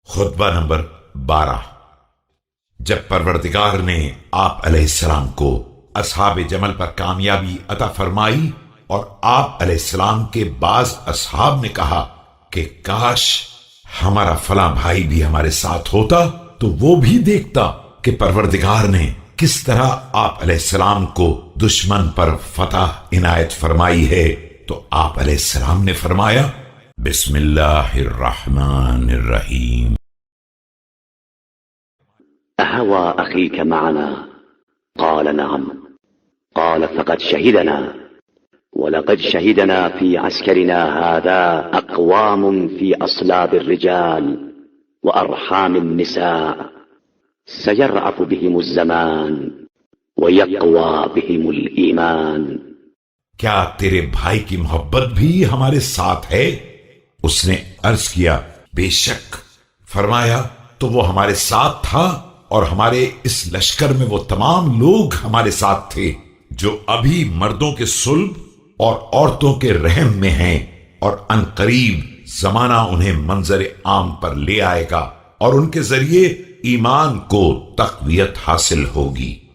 خطبہ نمبر 12۔ جب پروردگار نے آپ علیہ السلام کو اصحاب جمل پر کامیابی عطا فرمائی اور آپ علیہ السلام کے بعض اصحاب نے کہا کہ کاش ہمارا فلاں بھائی بھی ہمارے ساتھ ہوتا تو وہ بھی دیکھتا کہ پروردگار نے کس طرح آپ علیہ السلام کو دشمن پر فتح عنایت فرمائی ہے، تو آپ علیہ السلام نے فرمایا بسم اللہ الرحمن الرحیم۔ أهوى أخيك معنا؟ قال نعم. قال فقد شهدنا، ولقد شهدنا في عسكرنا هذا أقوام في أصلاب الرجال وأرحام النساء سيرعف بهم الزمان ويقوى بهم الإيمان۔ کیا تیرے بھائی کی محبت بھی ہمارے ساتھ ہے؟ اس نے عرض کیا بے شک۔ فرمایا تو وہ ہمارے ساتھ تھا، اور ہمارے اس لشکر میں وہ تمام لوگ ہمارے ساتھ تھے جو ابھی مردوں کے صلب اور عورتوں کے رحم میں ہیں، اور ان قریب زمانہ انہیں منظر عام پر لے آئے گا اور ان کے ذریعے ایمان کو تقویت حاصل ہوگی۔